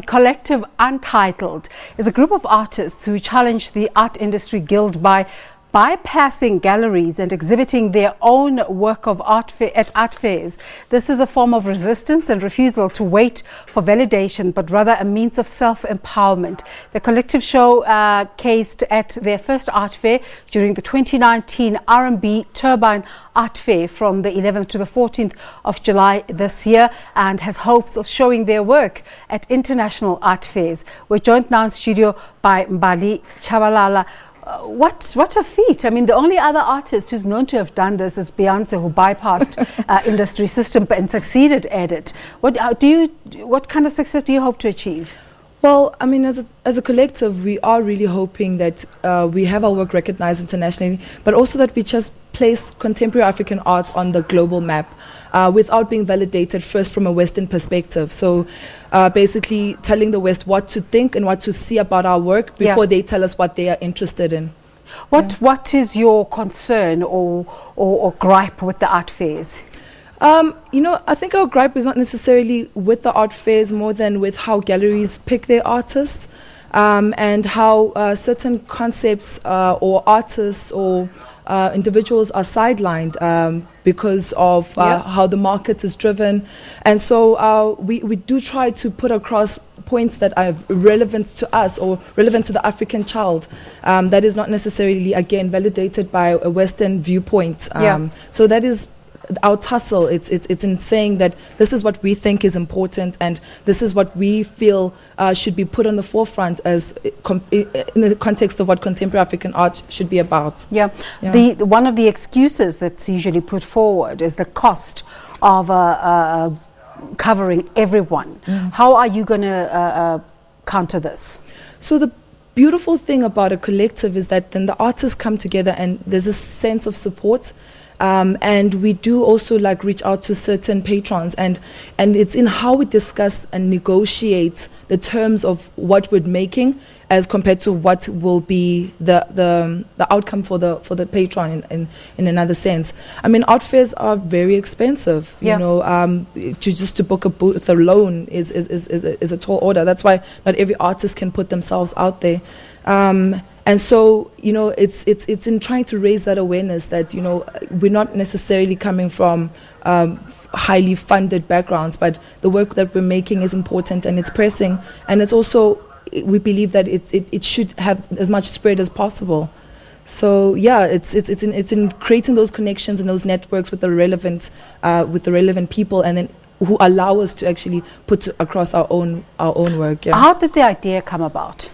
Collective UNTITLD is a group of artists who challenge the art industry guild by bypassing galleries and exhibiting their own work of art at art fairs. This is a form of resistance and refusal to wait for validation, but rather a means of self-empowerment. The collective showcased at their first art fair during the 2019 RMB Turbine Art Fair from the 11th to the 14th of July this year, and has hopes of showing their work at international art fairs. We're joined now in studio by Mbali Tshabalala. What a feat. I mean, the only other artist who's known to have done this is Beyonce, who bypassed industry system and succeeded at it. What kind of success do you hope to achieve? Well, I mean, as a collective, we are really hoping that we have our work recognized internationally, but also that we just place contemporary African arts on the global map without being validated first from a Western perspective. So basically telling the West what to think and what to see about our work before they tell us what they are interested in. What is your concern or gripe with the art fairs? I think our gripe is not necessarily with the art fairs more than with how galleries pick their artists and how certain concepts or artists or individuals are sidelined because of how the market is driven. And so we do try to put across points that are relevant to us or relevant to the African child that is not necessarily, again, validated by a Western viewpoint. So that is our tussle. It's in saying that this is what we think is important and this is what we feel should be put on the forefront as in the context of what contemporary African art should be about. One of the excuses that's usually put forward is the cost of covering everyone. How are you going to counter this? So the beautiful thing about a collective is that then the artists come together and there's a sense of support. And we do also reach out to certain patrons, and it's in how we discuss and negotiate the terms of what we're making as compared to what will be the outcome for the patron in another sense. I mean, art fairs are very expensive. You know, to book a booth alone is a tall order. That's why not every artist can put themselves out there. And so, it's in trying to raise that awareness that, we're not necessarily coming from highly funded backgrounds, but the work that we're making is important and it's pressing. And it's also, we believe that it should have as much spread as possible. So it's in creating those connections and those networks with the relevant people, and then who allow us to actually put across our own work. How did the idea come about?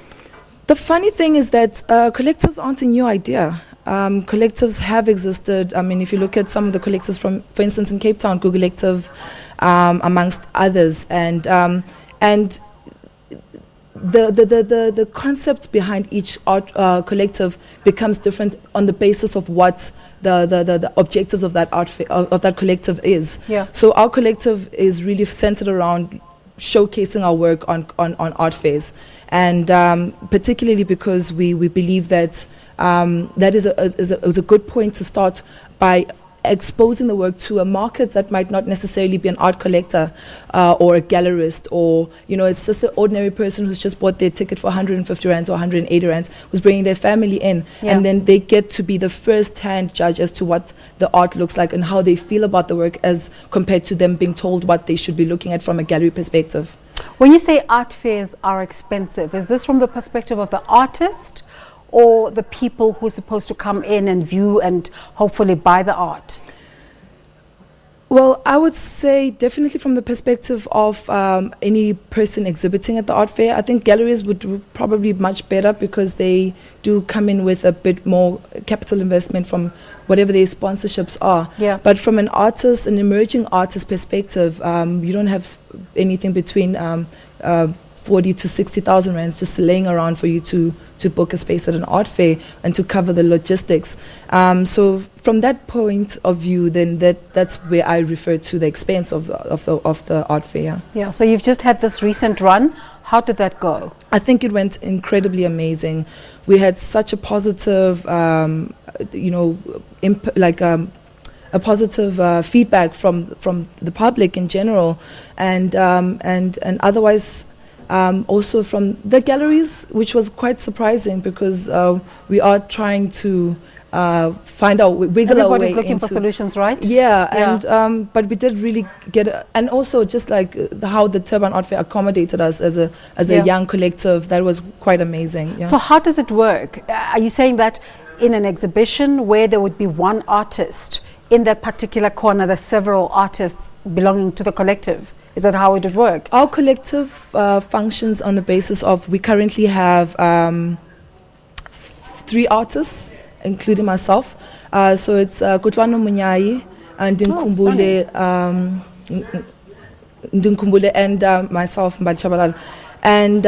The funny thing is that collectives aren't a new idea. Collectives have existed. I mean, if you look at some of the collectives for instance, in Cape Town, Google Collective, amongst others, and the concept behind each art collective becomes different on the basis of what the objectives of that of that collective is. So our collective is really centered around showcasing our work on art fairs, and particularly because we believe that that is a good point to start by exposing the work to a market that might not necessarily be an art collector or a gallerist, or it's just an ordinary person who's just bought their ticket for 150 rands or 180 rands, who's bringing their family in, and then they get to be the first-hand judge as to what the art looks like and how they feel about the work as compared to them being told what they should be looking at from a gallery perspective. When you say art fairs are expensive, is this from the perspective of the artist or the people who are supposed to come in and view and hopefully buy the art? Well, I would say definitely from the perspective of any person exhibiting at the art fair. I think galleries would do probably much better because they do come in with a bit more capital investment from whatever their sponsorships are. But from an emerging artist perspective, you don't have anything between 40 to 60,000 rands just laying around for you to book a space at an art fair and to cover the logistics. So from that point of view, then that's where I refer to the expense of the art fair. So you've just had this recent run. How did that go? I think it went incredibly amazing. We had such a positive, a positive feedback from the public in general, and otherwise Also from the galleries, which was quite surprising because we are trying to find out, wiggle our way. Everybody's looking for solutions, right? Yeah. And but we did really get, and also just like how the Turbine Art Fair accommodated us as a young collective, that was quite amazing. Yeah. So how does it work? Are you saying that in an exhibition where there would be one artist, in that particular corner there's several artists belonging to the collective? Is that how it would work? Our collective functions on the basis of, we currently have 3 artists, including myself. So it's Kutlwano Munyai and Ndinkumbule and myself, Mbali Tshabalala. And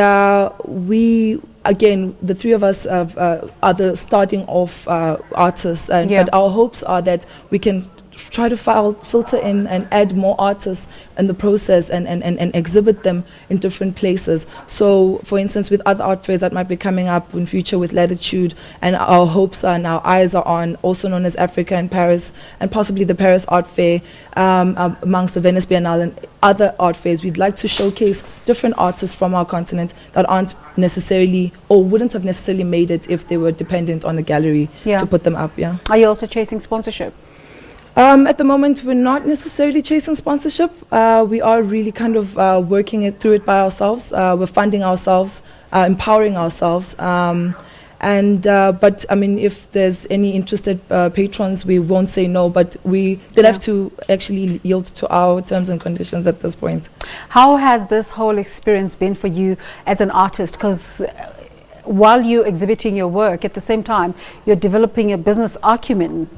we, again, the 3 of us are the starting off artists. But our hopes are that we can try to filter in and add more artists in the process and exhibit them in different places. So, for instance, with other art fairs that might be coming up in future with Latitude, and our hopes are and our eyes are on, also known as Africa and Paris, and possibly the Paris Art Fair, amongst the Venice Biennale and other art fairs. We'd like to showcase different artists from our continent that aren't necessarily, or wouldn't have necessarily made it if they were dependent on a gallery to put them up. Yeah. Are you also chasing sponsorship? At the moment, we're not necessarily chasing sponsorship. We are really kind of working through it by ourselves. We're funding ourselves, empowering ourselves. But I mean, if there's any interested patrons, we won't say no, but we did have to actually yield to our terms and conditions at this point. How has this whole experience been for you as an artist? Because while you're exhibiting your work, at the same time, you're developing a business acumen.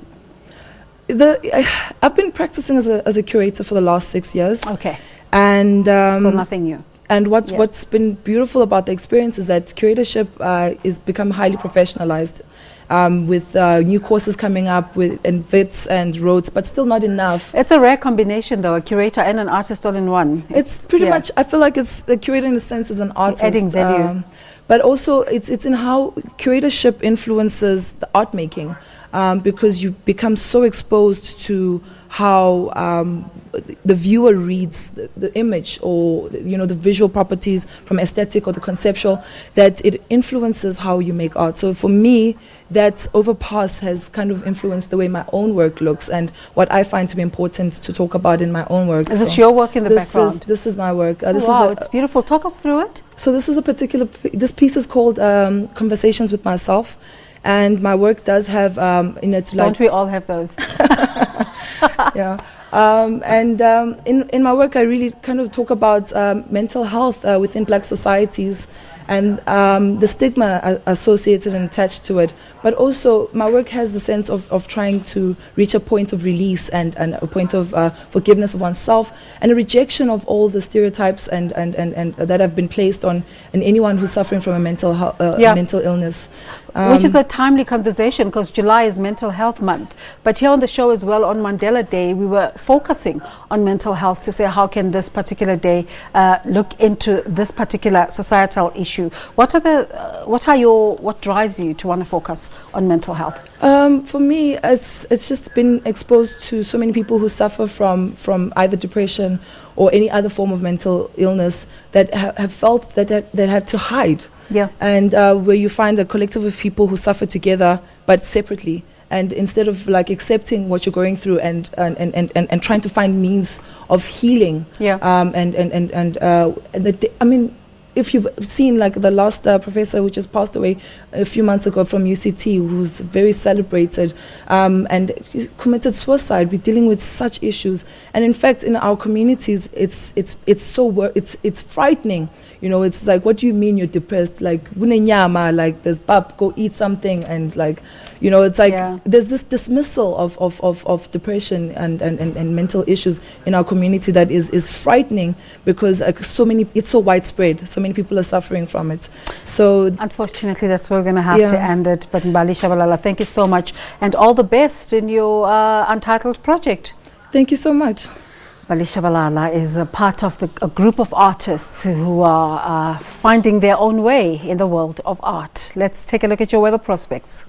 I've been practicing as a curator for the last 6 years. Okay. And so nothing new. And what's been beautiful about the experience is that curatorship is become highly professionalized, with new courses coming up and VITs and roads, but still not enough. It's a rare combination, though, a curator and an artist all in one. It's pretty much, I feel like it's the curator in the sense is an artist. Adding value. But also it's in how curatorship influences the art making. Because you become so exposed to how the viewer reads the image, or the visual properties from aesthetic or the conceptual, that it influences how you make art. So for me, that overpass has kind of influenced the way my own work looks and what I find to be important to talk about in my own work. Is this your work in the background? This is my work. Wow, it's beautiful. Talk us through it. So this is this piece is called Conversations with Myself. And my work does have in it. Don't we all have those? Yeah. In my work, I really kind of talk about mental health within Black societies and the stigma associated and attached to it. But also, my work has the sense of trying to reach a point of release and a point of forgiveness of oneself and a rejection of all the stereotypes and that have been placed on anyone who's suffering from a mental illness. Which is a timely conversation because July is Mental Health Month. But here on the show as well, on Mandela Day, we were focusing on mental health to say how can this particular day look into this particular societal issue. What drives you to want to focus on mental health? For me, it's just been exposed to so many people who suffer from either depression or any other form of mental illness that have felt that had to hide. Yeah. And where you find a collective of people who suffer together but separately, and instead of like accepting what you're going through and trying to find means of healing. Yeah. I mean, if you've seen like the last professor who just passed away a few months ago from UCT, who's very celebrated, and he committed suicide. We're dealing with such issues, and in fact, in our communities, it's frightening. It's like, what do you mean you're depressed? Like, like there's pap, go eat something, and like, it's like there's this dismissal of depression and mental issues in our community that is frightening because it's so widespread. So many people are suffering from it. So unfortunately, that's where we're going to have to end it. But Mbali Tshabalala, thank you so much, and all the best in your Untitled project. Thank you so much. Mbali Tshabalala is a part of a group of artists who are finding their own way in the world of art. Let's take a look at your weather prospects.